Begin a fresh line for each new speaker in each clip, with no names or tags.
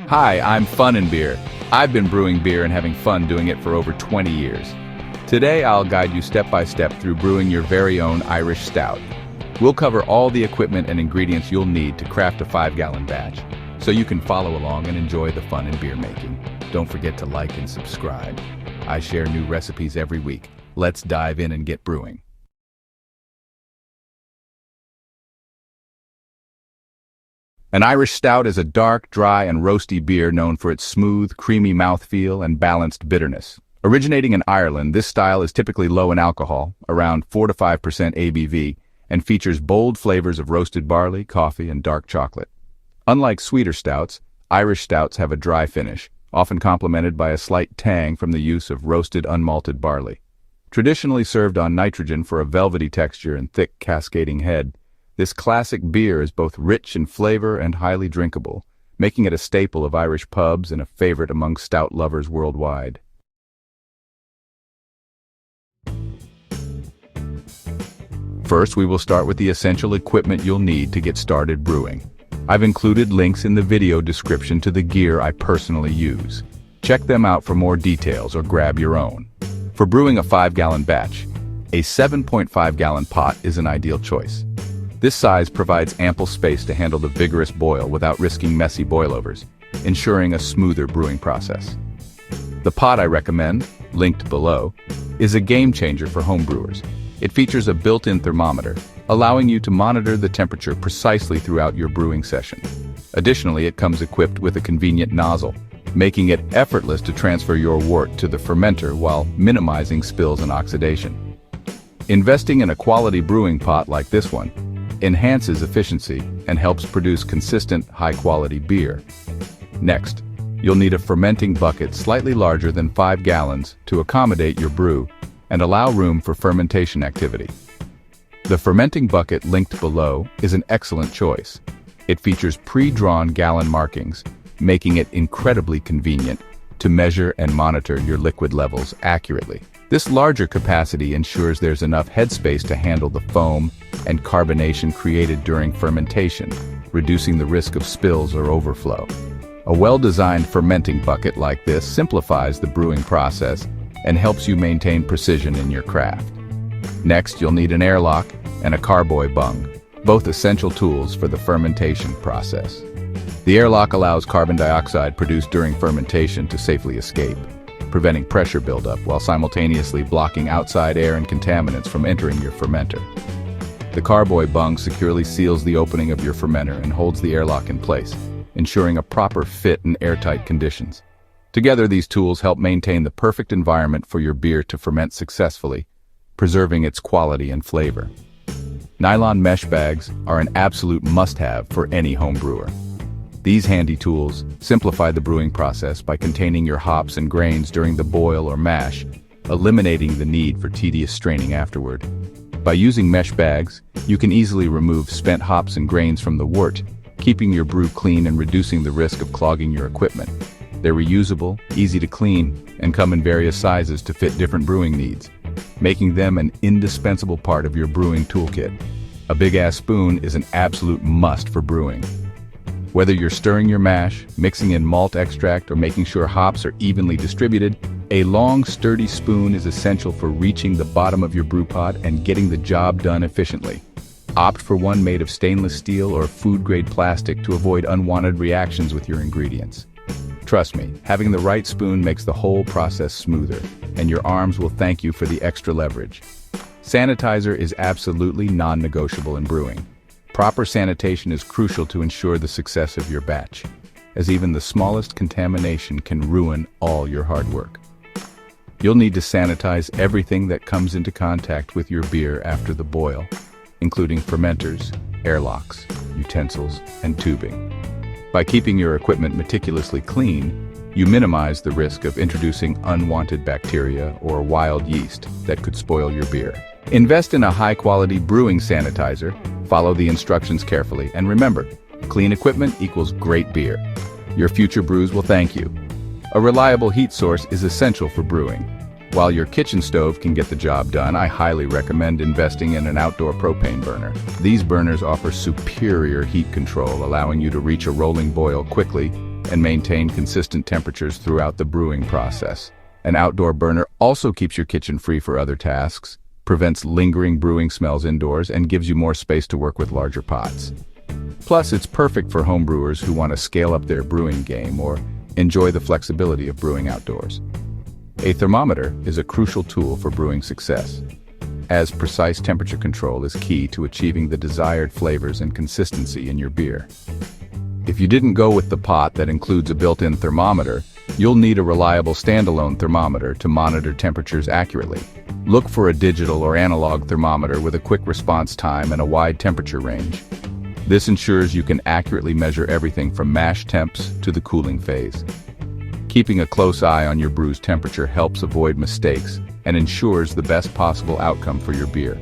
Hi, I'm FUNnBEER. I've been brewing beer and having fun doing it for over 20 years. Today I'll guide you step by step through brewing your very own Irish Stout. We'll cover all the equipment and ingredients you'll need to craft a 5-gallon batch, so you can follow along and enjoy the fun in beer making. Don't forget to like and subscribe. I share new recipes every week. Let's dive in and get brewing. An Irish Stout is a dark, dry, and roasty beer known for its smooth, creamy mouthfeel and balanced bitterness. Originating in Ireland, this style is typically low in alcohol, around 4 to 5% ABV, and features bold flavors of roasted barley, coffee, and dark chocolate. Unlike sweeter stouts, Irish Stouts have a dry finish, often complemented by a slight tang from the use of roasted unmalted barley. Traditionally served on nitrogen for a velvety texture and thick, cascading head, this classic beer is both rich in flavor and highly drinkable, making it a staple of Irish pubs and a favorite among stout lovers worldwide. First, we will start with the essential equipment you'll need to get started brewing. I've included links in the video description to the gear I personally use. Check them out for more details or grab your own. For brewing a 5-gallon batch, a 7.5-gallon pot is an ideal choice. This size provides ample space to handle the vigorous boil without risking messy boilovers, ensuring a smoother brewing process. The pot I recommend, linked below, is a game changer for homebrewers. It features a built-in thermometer, allowing you to monitor the temperature precisely throughout your brewing session. Additionally, it comes equipped with a convenient nozzle, making it effortless to transfer your wort to the fermenter while minimizing spills and oxidation. Investing in a quality brewing pot like this one enhances efficiency and helps produce consistent, high-quality beer. Next, you'll need a fermenting bucket slightly larger than 5 gallons to accommodate your brew and allow room for fermentation activity. The fermenting bucket linked below is an excellent choice. It features pre-drawn gallon markings, making it incredibly convenient to measure and monitor your liquid levels accurately. This larger capacity ensures there's enough headspace to handle the foam and carbonation created during fermentation, reducing the risk of spills or overflow. A well-designed fermenting bucket like this simplifies the brewing process and helps you maintain precision in your craft. Next, you'll need an airlock and a carboy bung, both essential tools for the fermentation process. The airlock allows carbon dioxide produced during fermentation to safely escape, preventing pressure buildup while simultaneously blocking outside air and contaminants from entering your fermenter. The carboy bung securely seals the opening of your fermenter and holds the airlock in place, ensuring a proper fit in airtight conditions. Together, these tools help maintain the perfect environment for your beer to ferment successfully, preserving its quality and flavor. Nylon mesh bags are an absolute must-have for any home brewer. These handy tools simplify the brewing process by containing your hops and grains during the boil or mash, eliminating the need for tedious straining afterward. By using mesh bags, you can easily remove spent hops and grains from the wort, keeping your brew clean and reducing the risk of clogging your equipment. They're reusable, easy to clean, and come in various sizes to fit different brewing needs, making them an indispensable part of your brewing toolkit. A big-ass spoon is an absolute must for brewing. Whether you're stirring your mash, mixing in malt extract, or making sure hops are evenly distributed, a long, sturdy spoon is essential for reaching the bottom of your brew pot and getting the job done efficiently. Opt for one made of stainless steel or food-grade plastic to avoid unwanted reactions with your ingredients. Trust me, having the right spoon makes the whole process smoother, and your arms will thank you for the extra leverage. Sanitizer is absolutely non-negotiable in brewing. Proper sanitation is crucial to ensure the success of your batch, as even the smallest contamination can ruin all your hard work. You'll need to sanitize everything that comes into contact with your beer after the boil, including fermenters, airlocks, utensils, and tubing. By keeping your equipment meticulously clean, you minimize the risk of introducing unwanted bacteria or wild yeast that could spoil your beer. Invest in a high-quality brewing sanitizer, follow the instructions carefully, and remember, clean equipment equals great beer. Your future brews will thank you. A reliable heat source is essential for brewing. While your kitchen stove can get the job done, I highly recommend investing in an outdoor propane burner. These burners offer superior heat control, allowing you to reach a rolling boil quickly and maintain consistent temperatures throughout the brewing process. An outdoor burner also keeps your kitchen free for other tasks, prevents lingering brewing smells indoors, and gives you more space to work with larger pots. Plus, it's perfect for homebrewers who want to scale up their brewing game or enjoy the flexibility of brewing outdoors. A thermometer is a crucial tool for brewing success, as precise temperature control is key to achieving the desired flavors and consistency in your beer. If you didn't go with the pot that includes a built-in thermometer, you'll need a reliable standalone thermometer to monitor temperatures accurately. Look for a digital or analog thermometer with a quick response time and a wide temperature range. This ensures you can accurately measure everything from mash temps to the cooling phase. Keeping a close eye on your brew's temperature helps avoid mistakes and ensures the best possible outcome for your beer.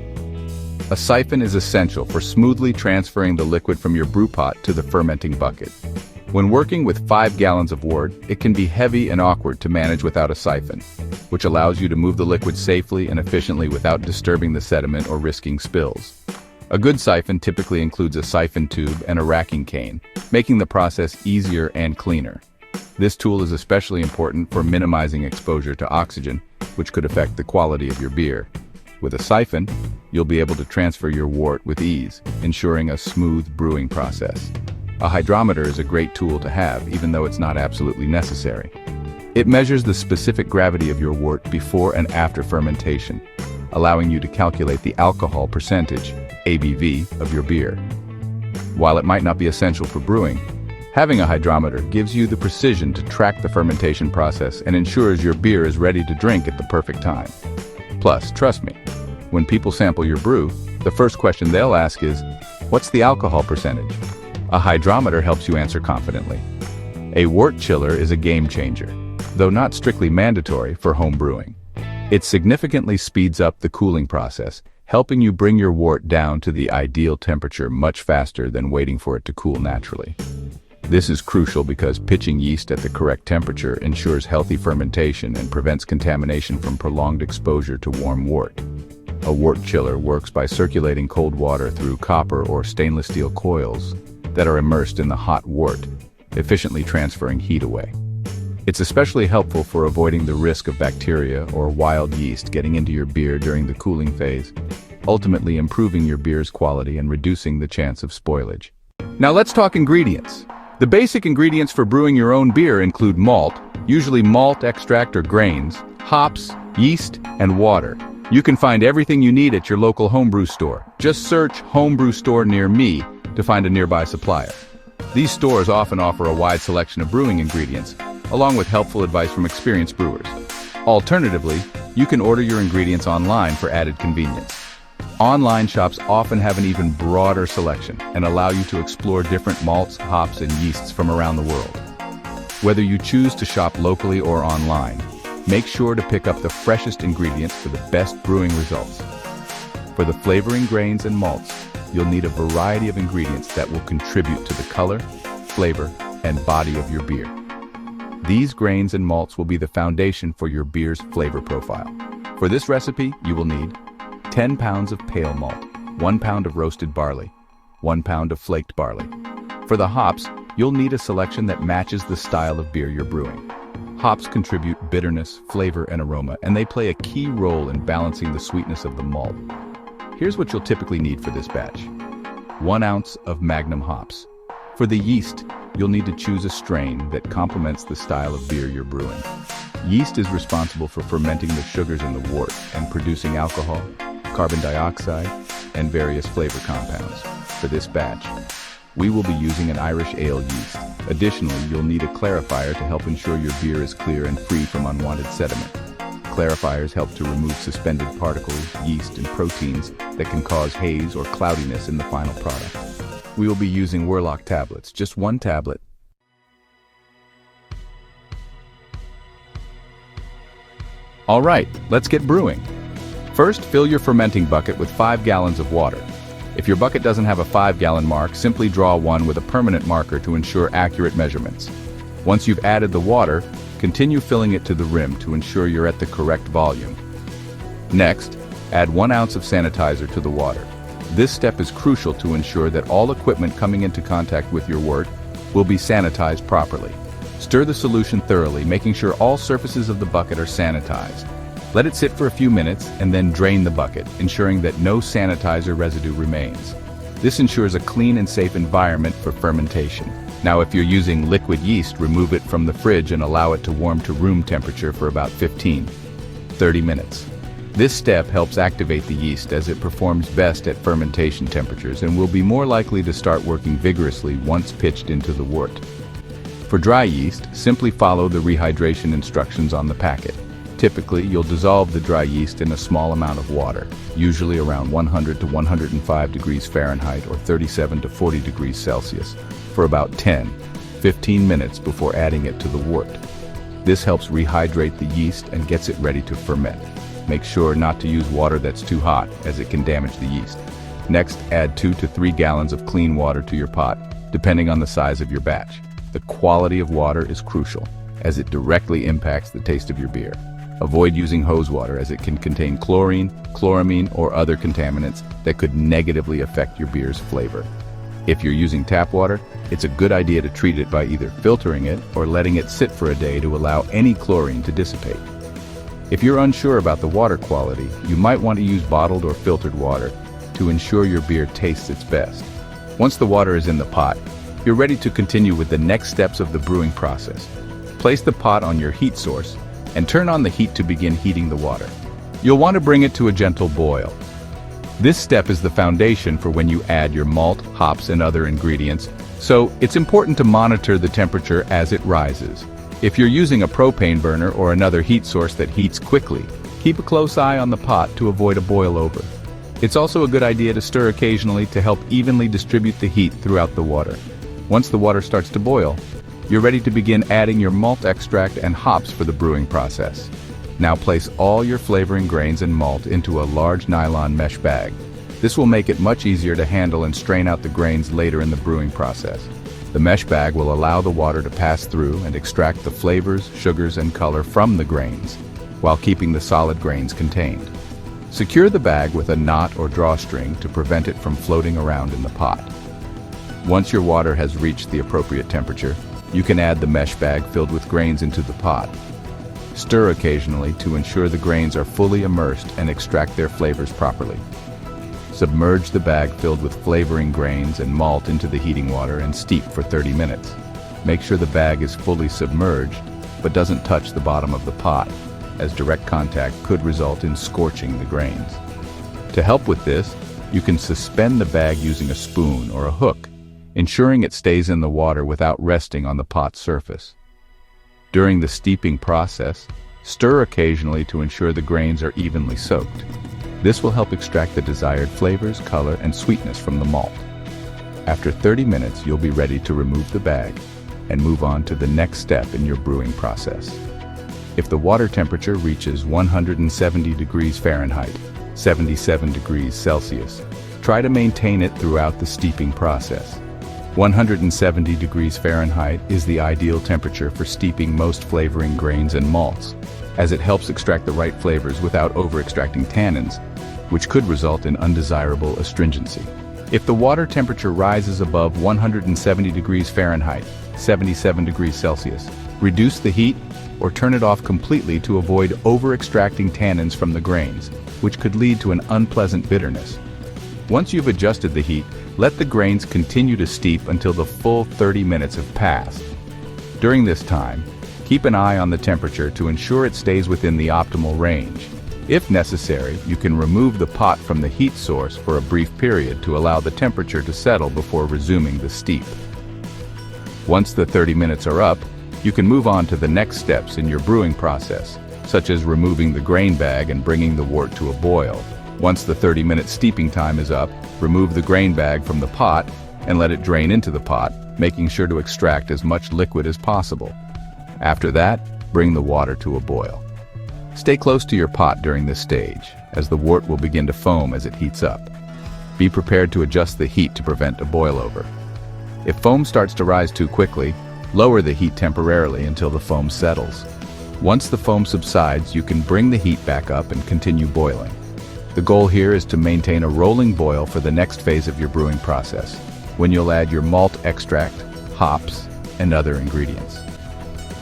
A siphon is essential for smoothly transferring the liquid from your brew pot to the fermenting bucket. When working with 5 gallons of wort, it can be heavy and awkward to manage without a siphon, which allows you to move the liquid safely and efficiently without disturbing the sediment or risking spills. A good siphon typically includes a siphon tube and a racking cane, making the process easier and cleaner. This tool is especially important for minimizing exposure to oxygen, which could affect the quality of your beer. With a siphon, you'll be able to transfer your wort with ease, ensuring a smooth brewing process. A hydrometer is a great tool to have, even though it's not absolutely necessary. It measures the specific gravity of your wort before and after fermentation, allowing you to calculate the alcohol percentage, ABV, of your beer. While it might not be essential for brewing, having a hydrometer gives you the precision to track the fermentation process and ensures your beer is ready to drink at the perfect time. Plus, trust me, when people sample your brew, the first question they'll ask is, "What's the alcohol percentage?" A hydrometer helps you answer confidently. A wort chiller is a game changer, though not strictly mandatory for home brewing. It significantly speeds up the cooling process, helping you bring your wort down to the ideal temperature much faster than waiting for it to cool naturally. This is crucial because pitching yeast at the correct temperature ensures healthy fermentation and prevents contamination from prolonged exposure to warm wort. A wort chiller works by circulating cold water through copper or stainless steel coils that are immersed in the hot wort, efficiently transferring heat away. It's especially helpful for avoiding the risk of bacteria or wild yeast getting into your beer during the cooling phase, ultimately improving your beer's quality and reducing the chance of spoilage. Now let's talk ingredients. The basic ingredients for brewing your own beer include malt, usually malt extract or grains, hops, yeast, and water. You can find everything you need at your local homebrew store. Just search homebrew store near me to find a nearby supplier. These stores often offer a wide selection of brewing ingredients, along with helpful advice from experienced brewers. Alternatively, you can order your ingredients online for added convenience. Online shops often have an even broader selection and allow you to explore different malts, hops, and yeasts from around the world. Whether you choose to shop locally or online, make sure to pick up the freshest ingredients for the best brewing results. For the flavoring grains and malts, you'll need a variety of ingredients that will contribute to the color, flavor, and body of your beer. These grains and malts will be the foundation for your beer's flavor profile. For this recipe, you will need 10 pounds of pale malt, 1 pound of roasted barley, 1 pound of flaked barley. For the hops, you'll need a selection that matches the style of beer you're brewing. Hops contribute bitterness, flavor, and aroma, and they play a key role in balancing the sweetness of the malt. Here's what you'll typically need for this batch. 1 ounce of Magnum hops. For the yeast, you'll need to choose a strain that complements the style of beer you're brewing. Yeast is responsible for fermenting the sugars in the wort and producing alcohol, carbon dioxide, and various flavor compounds. For this batch, we will be using an Irish Ale Yeast. Additionally, you'll need a clarifier to help ensure your beer is clear and free from unwanted sediment. Clarifiers help to remove suspended particles, yeast, and proteins that can cause haze or cloudiness in the final product. We will be using Whirloc tablets, just 1 tablet. All right, let's get brewing. First, fill your fermenting bucket with 5 gallons of water. If your bucket doesn't have a 5-gallon mark, simply draw one with a permanent marker to ensure accurate measurements. Once you've added the water, continue filling it to the rim to ensure you're at the correct volume. Next, add 1 ounce of sanitizer to the water. This step is crucial to ensure that all equipment coming into contact with your wort will be sanitized properly. Stir the solution thoroughly, making sure all surfaces of the bucket are sanitized. Let it sit for a few minutes and then drain the bucket, ensuring that no sanitizer residue remains. This ensures a clean and safe environment for fermentation. Now, if you're using liquid yeast, remove it from the fridge and allow it to warm to room temperature for about 15-30 minutes. This step helps activate the yeast as it performs best at fermentation temperatures and will be more likely to start working vigorously once pitched into the wort. For dry yeast, simply follow the rehydration instructions on the packet. Typically, you'll dissolve the dry yeast in a small amount of water, usually around 100 to 105 degrees Fahrenheit or 37 to 40 degrees Celsius, for about 10-15 minutes before adding it to the wort. This helps rehydrate the yeast and gets it ready to ferment. Make sure not to use water that's too hot, as it can damage the yeast. Next, add 2 to 3 gallons of clean water to your pot, depending on the size of your batch. The quality of water is crucial, as it directly impacts the taste of your beer. Avoid using hose water, as it can contain chlorine, chloramine, or other contaminants that could negatively affect your beer's flavor. If you're using tap water, it's a good idea to treat it by either filtering it or letting it sit for a day to allow any chlorine to dissipate. If you're unsure about the water quality, you might want to use bottled or filtered water to ensure your beer tastes its best. Once the water is in the pot, you're ready to continue with the next steps of the brewing process. Place the pot on your heat source and turn on the heat to begin heating the water. You'll want to bring it to a gentle boil. This step is the foundation for when you add your malt, hops, and other ingredients, so it's important to monitor the temperature as it rises. If you're using a propane burner or another heat source that heats quickly, keep a close eye on the pot to avoid a boil over. It's also a good idea to stir occasionally to help evenly distribute the heat throughout the water. Once the water starts to boil, you're ready to begin adding your malt extract and hops for the brewing process. Now place all your flavoring grains and malt into a large nylon mesh bag. This will make it much easier to handle and strain out the grains later in the brewing process. The mesh bag will allow the water to pass through and extract the flavors, sugars, and color from the grains, while keeping the solid grains contained. Secure the bag with a knot or drawstring to prevent it from floating around in the pot. Once your water has reached the appropriate temperature, you can add the mesh bag filled with grains into the pot. Stir occasionally to ensure the grains are fully immersed and extract their flavors properly. Submerge the bag filled with flavoring grains and malt into the heating water and steep for 30 minutes. Make sure the bag is fully submerged, but doesn't touch the bottom of the pot, as direct contact could result in scorching the grains. To help with this, you can suspend the bag using a spoon or a hook, ensuring it stays in the water without resting on the pot's surface. During the steeping process, stir occasionally to ensure the grains are evenly soaked. This will help extract the desired flavors, color, and sweetness from the malt. After 30 minutes, you'll be ready to remove the bag and move on to the next step in your brewing process. If the water temperature reaches 170 degrees Fahrenheit, 77 degrees Celsius, try to maintain it throughout the steeping process. 170 degrees Fahrenheit is the ideal temperature for steeping most flavoring grains and malts, as it helps extract the right flavors without over-extracting tannins, which could result in undesirable astringency. If the water temperature rises above 170 degrees Fahrenheit, 77 degrees Celsius, reduce the heat or turn it off completely to avoid over-extracting tannins from the grains, which could lead to an unpleasant bitterness. Once you've adjusted the heat, let the grains continue to steep until the full 30 minutes have passed. During this time, keep an eye on the temperature to ensure it stays within the optimal range. If necessary, you can remove the pot from the heat source for a brief period to allow the temperature to settle before resuming the steep. Once the 30 minutes are up, you can move on to the next steps in your brewing process, such as removing the grain bag and bringing the wort to a boil. Once the 30-minute steeping time is up, remove the grain bag from the pot and let it drain into the pot, making sure to extract as much liquid as possible. After that, bring the water to a boil. Stay close to your pot during this stage, as the wort will begin to foam as it heats up. Be prepared to adjust the heat to prevent a boil-over. If foam starts to rise too quickly, lower the heat temporarily until the foam settles. Once the foam subsides, you can bring the heat back up and continue boiling. The goal here is to maintain a rolling boil for the next phase of your brewing process, when you'll add your malt extract, hops, and other ingredients.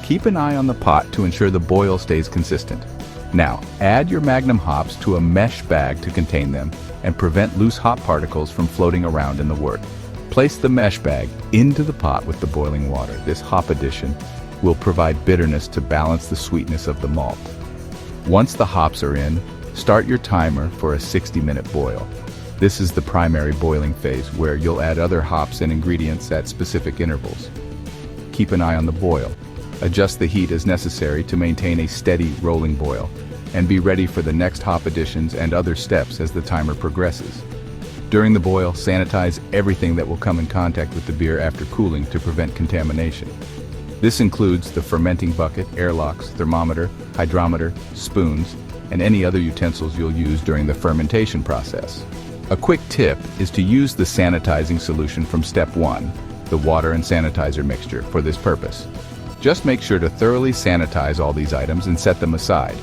Keep an eye on the pot to ensure the boil stays consistent. Now, add your Magnum hops to a mesh bag to contain them and prevent loose hop particles from floating around in the wort. Place the mesh bag into the pot with the boiling water. This hop addition will provide bitterness to balance the sweetness of the malt. Once the hops are in, start your timer for a 60-minute boil. This is the primary boiling phase where you'll add other hops and ingredients at specific intervals. Keep an eye on the boil. Adjust the heat as necessary to maintain a steady rolling boil, and be ready for the next hop additions and other steps as the timer progresses. During the boil, sanitize everything that will come in contact with the beer after cooling to prevent contamination. This includes the fermenting bucket, airlocks, thermometer, hydrometer, spoons, and any other utensils you'll use during the fermentation process. A quick tip is to use the sanitizing solution from step 1, the water and sanitizer mixture, for this purpose. Just make sure to thoroughly sanitize all these items and set them aside,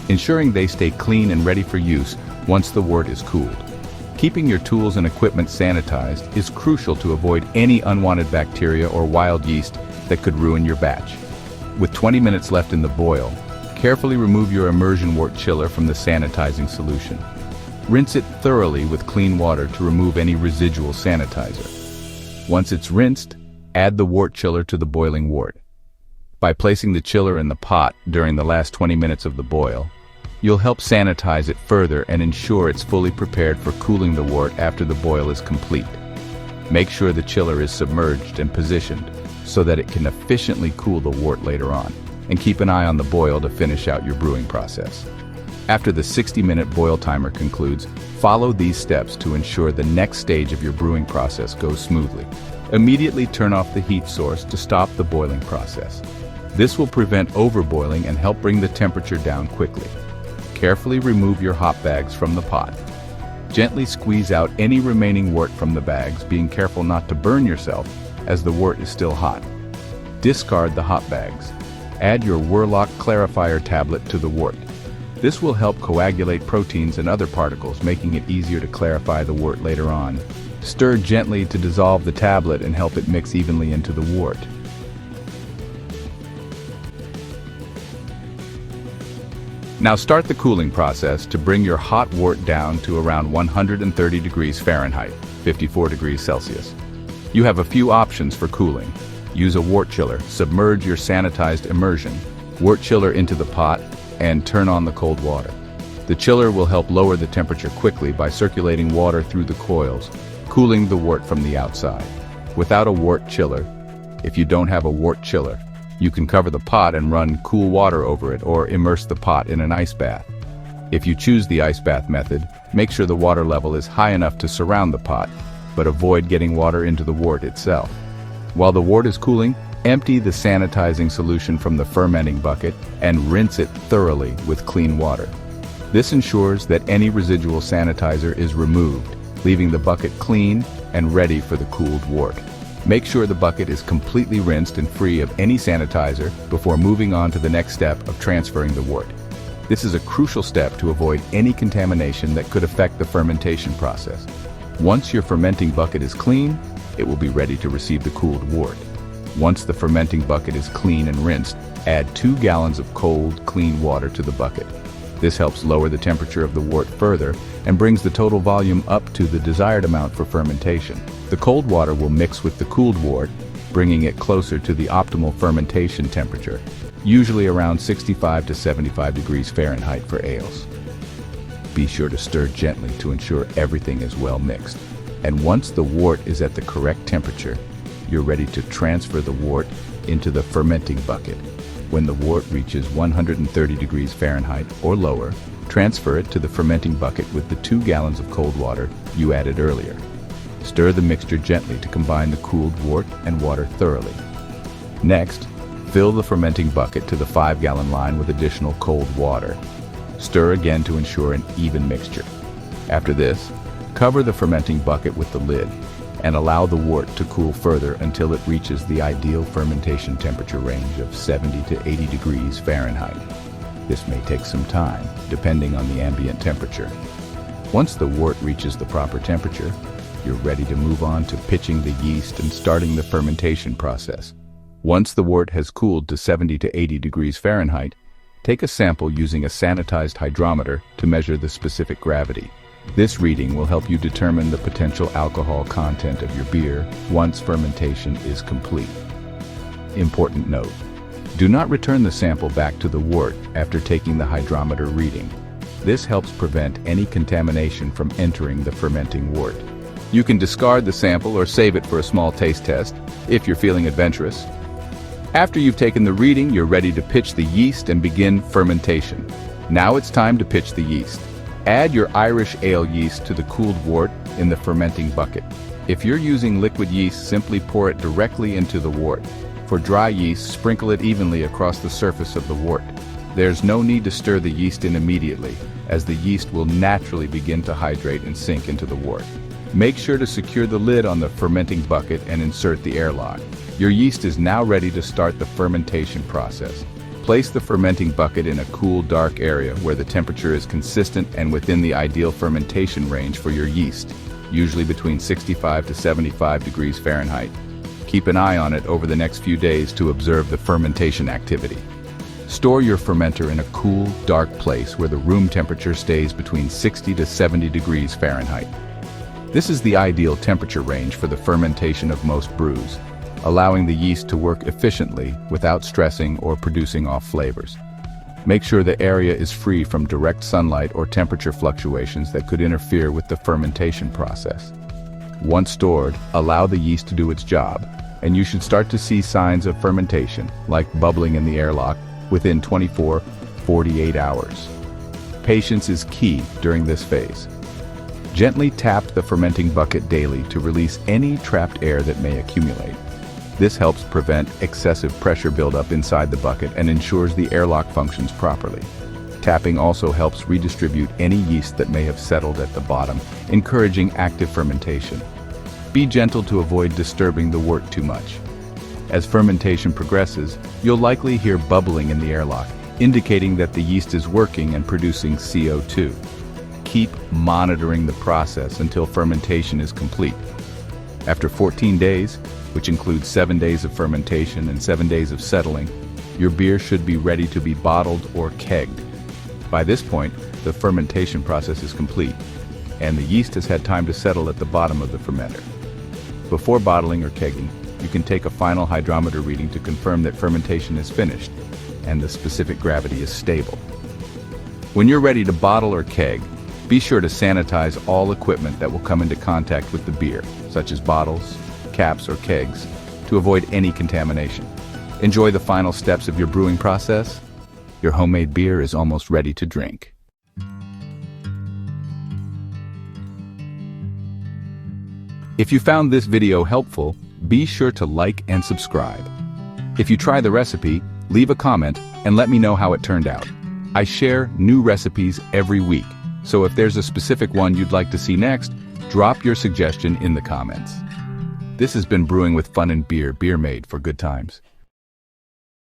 ensuring they stay clean and ready for use once the wort is cooled. Keeping your tools and equipment sanitized is crucial to avoid any unwanted bacteria or wild yeast that could ruin your batch. With 20 minutes left in the boil, carefully remove your immersion wort chiller from the sanitizing solution. Rinse it thoroughly with clean water to remove any residual sanitizer. Once it's rinsed, add the wort chiller to the boiling wort. By placing the chiller in the pot during the last 20 minutes of the boil, you'll help sanitize it further and ensure it's fully prepared for cooling the wort after the boil is complete. Make sure the chiller is submerged and positioned so that it can efficiently cool the wort later on, and keep an eye on the boil to finish out your brewing process. After the 60-minute boil timer concludes, follow these steps to ensure the next stage of your brewing process goes smoothly. Immediately turn off the heat source to stop the boiling process. This will prevent overboiling and help bring the temperature down quickly. Carefully remove your hop bags from the pot. Gently squeeze out any remaining wort from the bags, being careful not to burn yourself as the wort is still hot. Discard the hop bags. Add your Whirloc Clarifier tablet to the wort. This will help coagulate proteins and other particles, making it easier to clarify the wort later on. Stir gently to dissolve the tablet and help it mix evenly into the wort. Now start the cooling process to bring your hot wort down to around 130 degrees Fahrenheit, 54 degrees Celsius. You have a few options for cooling. Use a wort chiller, submerge your sanitized immersion, wort chiller into the pot, and turn on the cold water. The chiller will help lower the temperature quickly by circulating water through the coils, cooling the wort from the outside. Without a wort chiller, if you don't have a wort chiller, you can cover the pot and run cool water over it or immerse the pot in an ice bath. If you choose the ice bath method, make sure the water level is high enough to surround the pot, but avoid getting water into the wort itself. While the wort is cooling, empty the sanitizing solution from the fermenting bucket and rinse it thoroughly with clean water. This ensures that any residual sanitizer is removed, leaving the bucket clean and ready for the cooled wort. Make sure the bucket is completely rinsed and free of any sanitizer before moving on to the next step of transferring the wort. This is a crucial step to avoid any contamination that could affect the fermentation process. Once your fermenting bucket is clean, it will be ready to receive the cooled wort. Once the fermenting bucket is clean and rinsed, add 2 gallons of cold, clean water to the bucket. This helps lower the temperature of the wort further and brings the total volume up to the desired amount for fermentation. The cold water will mix with the cooled wort, bringing it closer to the optimal fermentation temperature, usually around 65 to 75 degrees Fahrenheit for ales. Be sure to stir gently to ensure everything is well mixed. And once the wort is at the correct temperature, you're ready to transfer the wort into the fermenting bucket. When the wort reaches 130 degrees Fahrenheit or lower, transfer it to the fermenting bucket with the 2 gallons of cold water you added earlier. Stir the mixture gently to combine the cooled wort and water thoroughly. Next, fill the fermenting bucket to the 5-gallon line with additional cold water. Stir again to ensure an even mixture. After this, cover the fermenting bucket with the lid and allow the wort to cool further until it reaches the ideal fermentation temperature range of 70 to 80 degrees Fahrenheit. This may take some time, depending on the ambient temperature. Once the wort reaches the proper temperature, you're ready to move on to pitching the yeast and starting the fermentation process. Once the wort has cooled to 70 to 80 degrees Fahrenheit, take a sample using a sanitized hydrometer to measure the specific gravity. This reading will help you determine the potential alcohol content of your beer once fermentation is complete. Important note: do not return the sample back to the wort after taking the hydrometer reading. This helps prevent any contamination from entering the fermenting wort. You can discard the sample or save it for a small taste test if you're feeling adventurous. After you've taken the reading, you're ready to pitch the yeast and begin fermentation. Now it's time to pitch the yeast. Add your Irish Ale yeast to the cooled wort in the fermenting bucket. If you're using liquid yeast, simply pour it directly into the wort. For dry yeast, sprinkle it evenly across the surface of the wort. There's no need to stir the yeast in immediately, as the yeast will naturally begin to hydrate and sink into the wort. Make sure to secure the lid on the fermenting bucket and insert the airlock. Your yeast is now ready to start the fermentation process. Place the fermenting bucket in a cool, dark area where the temperature is consistent and within the ideal fermentation range for your yeast, usually between 65 to 75 degrees Fahrenheit. Keep an eye on it over the next few days to observe the fermentation activity. Store your fermenter in a cool, dark place where the room temperature stays between 60 to 70 degrees Fahrenheit. This is the ideal temperature range for the fermentation of most brews, allowing the yeast to work efficiently without stressing or producing off flavors. Make sure the area is free from direct sunlight or temperature fluctuations that could interfere with the fermentation process. Once stored, allow the yeast to do its job, and you should start to see signs of fermentation, like bubbling in the airlock, within 24-48 hours. Patience is key during this phase. Gently tap the fermenting bucket daily to release any trapped air that may accumulate. This helps prevent excessive pressure buildup inside the bucket and ensures the airlock functions properly. Tapping also helps redistribute any yeast that may have settled at the bottom, encouraging active fermentation. Be gentle to avoid disturbing the wort too much. As fermentation progresses, you'll likely hear bubbling in the airlock, indicating that the yeast is working and producing CO2. Keep monitoring the process until fermentation is complete. After 14 days, which includes 7 days of fermentation and 7 days of settling, your beer should be ready to be bottled or kegged. By this point, the fermentation process is complete, and the yeast has had time to settle at the bottom of the fermenter. Before bottling or kegging, you can take a final hydrometer reading to confirm that fermentation is finished and the specific gravity is stable. When you're ready to bottle or keg, be sure to sanitize all equipment that will come into contact with the beer, such as bottles, caps, or kegs, to avoid any contamination. Enjoy the final steps of your brewing process. Your homemade beer is almost ready to drink. If you found this video helpful, be sure to like and subscribe. If you try the recipe, leave a comment and let me know how it turned out. I share new recipes every week, so if there's a specific one you'd like to see next, drop your suggestion in the comments. This has been Brewing with FUNnBEER, beer made for good times.